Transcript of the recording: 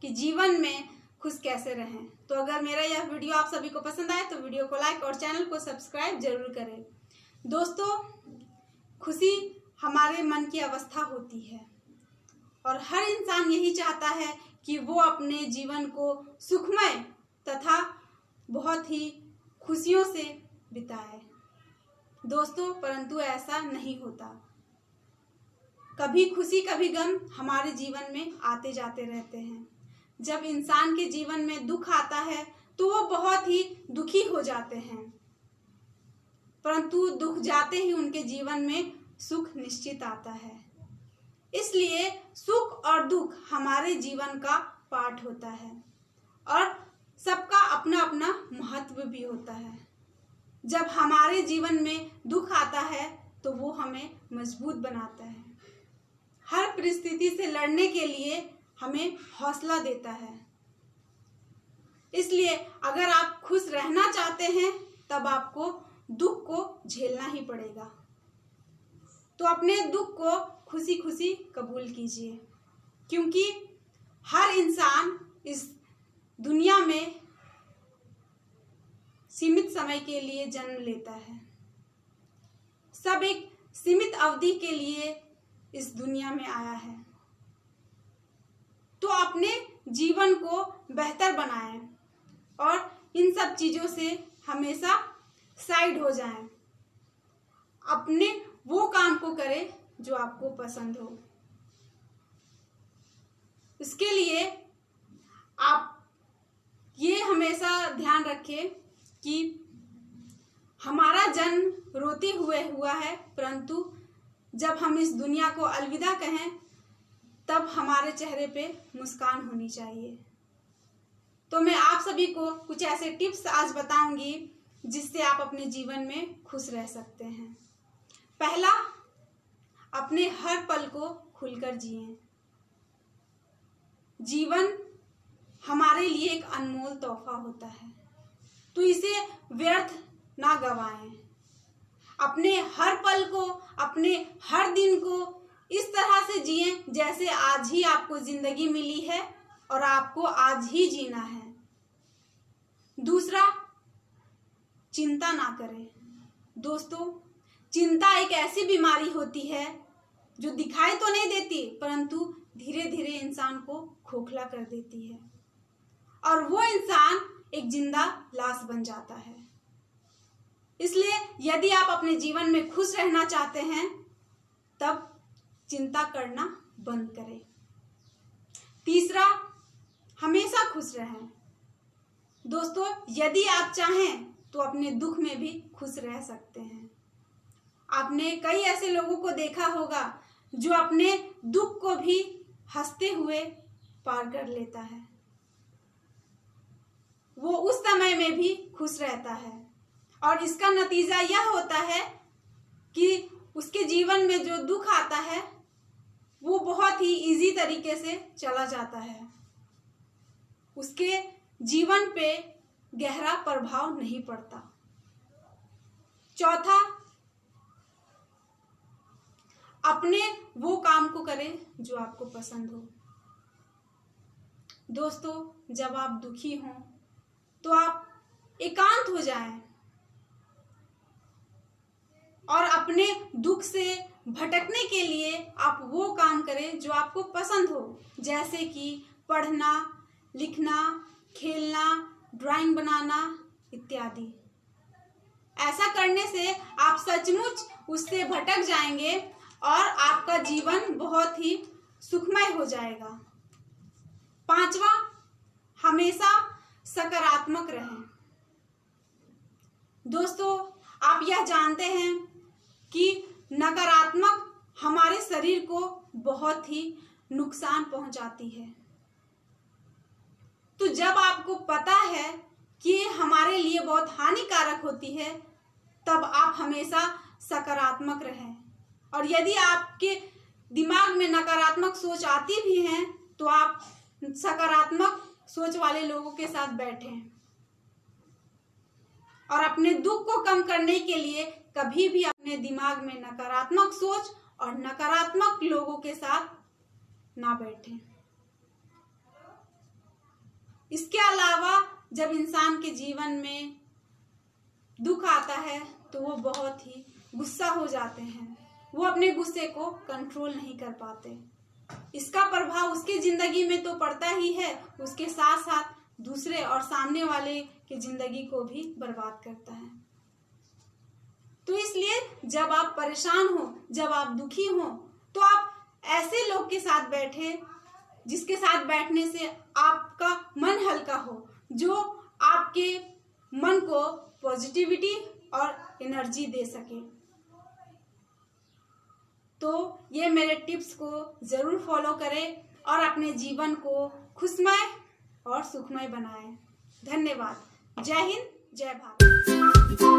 कि जीवन में खुश कैसे रहें। तो अगर मेरा यह वीडियो आप सभी को पसंद आए तो वीडियो को लाइक और चैनल को सब्सक्राइब जरूर करें। दोस्तों, खुशी हमारे मन की अवस्था होती है और हर इंसान यही चाहता है कि वो अपने जीवन को सुखमय तथा बहुत ही खुशियों से बिताए। दोस्तों, परंतु ऐसा नहीं होता। कभी खुशी कभी गम हमारे जीवन में आते जाते रहते हैं। जब इंसान के जीवन में दुख आता है तो वो बहुत ही दुखी हो जाते हैं, परंतु दुख जाते ही उनके जीवन में सुख निश्चित आता है। इसलिए सुख और दुख हमारे जीवन का पार्ट होता है और सबका अपना अपना महत्व भी होता है। जब हमारे जीवन में दुख आता है तो वो हमें मजबूत बनाता है, हर परिस्थिति से लड़ने के लिए हमें हौसला देता है। इसलिए अगर आप खुश रहना चाहते हैं तब आपको दुख को झेलना ही पड़ेगा। तो अपने दुख को खुशी खुशी कबूल कीजिए, क्योंकि हर इंसान इस दुनिया में सीमित समय के लिए जन्म लेता है। सब एक सीमित अवधि के लिए इस दुनिया में आया है। तो अपने जीवन को बेहतर बनाएं और इन सब चीजों से हमेशा साइड हो जाएं। अपने वो काम को करें जो आपको पसंद हो। इसके लिए आप ये हमेशा ध्यान रखें कि हमारा जन्म रोते हुए हुआ है, परंतु जब हम इस दुनिया को अलविदा कहें तब हमारे चेहरे पे मुस्कान होनी चाहिए। तो मैं आप सभी को कुछ ऐसे टिप्स आज बताऊंगी जिससे आप अपने जीवन में खुश रह सकते हैं। पहला, अपने हर पल को खुलकर जिएं। जीवन हमारे लिए एक अनमोल तोहफा होता है, तो इसे व्यर्थ ना गवाएं। अपने हर पल को, अपने हर दिन को इस तरह से जिएं जैसे आज ही आपको जिंदगी मिली है और आपको आज ही जीना है। दूसरा, चिंता ना करें। दोस्तों, चिंता एक ऐसी बीमारी होती है जो दिखाई तो नहीं देती, परंतु धीरे धीरे इंसान को खोखला कर देती है और वो इंसान एक जिंदा लाश बन जाता है। इसलिए यदि आप अपने जीवन में खुश रहना चाहते हैं तब चिंता करना बंद करें। तीसरा, हमेशा खुश रहें। दोस्तों, यदि आप चाहें तो अपने दुख में भी खुश रह सकते हैं। आपने कई ऐसे लोगों को देखा होगा जो अपने दुख को भी हंसते हुए पार कर लेता है। वो उस समय में भी खुश रहता है और इसका नतीजा यह होता है कि उसके जीवन में जो दुख आता है वो बहुत ही इजी तरीके से चला जाता है। उसके जीवन पे गहरा प्रभाव नहीं पड़ता। चौथा, अपने वो काम को करें जो आपको पसंद हो। दोस्तों, जब आप दुखी हों तो आप एकांत हो जाएं और अपने दुख से भटकने के लिए आप वो काम करें जो आपको पसंद हो, जैसे कि पढ़ना, लिखना, खेलना, ड्राइंग बनाना इत्यादि। ऐसा करने से आप सचमुच उससे भटक जाएंगे और आपका जीवन बहुत ही सुखमय हो जाएगा। पांचवा, हमेशा सकारात्मक रहें। दोस्तों, आप यह जानते हैं कि नकारात्मक हमारे शरीर को बहुत ही नुकसान पहुंचाती है। तो जब आपको पता है कि ये हमारे लिए बहुत हानिकारक होती है तब आप हमेशा सकारात्मक रहें। और यदि आपके दिमाग में नकारात्मक सोच आती भी है तो आप सकारात्मक सोच वाले लोगों के साथ बैठें और अपने दुख को कम करने के लिए कभी भी अपने दिमाग में नकारात्मक सोच और नकारात्मक लोगों के साथ ना बैठें। इसके अलावा जब इंसान के जीवन में दुख आता है तो वो बहुत ही गुस्सा हो जाते हैं, वो अपने गुस्से को कंट्रोल नहीं कर पाते। इसका प्रभाव उसके जिंदगी में तो पड़ता ही है, उसके साथ साथ दूसरे और सामने वाले की जिंदगी को भी बर्बाद करता है। तो इसलिए जब आप परेशान हो, जब आप दुखी हो, तो आप ऐसे लोग के साथ बैठे जिसके साथ बैठने से आपका मन हल्का हो, जो आपके मन को पॉजिटिविटी और एनर्जी दे सके। तो ये मेरे टिप्स को जरूर फॉलो करें और अपने जीवन को खुशमय और सुखमय बनाएं। धन्यवाद। जय हिंद, जय भारत।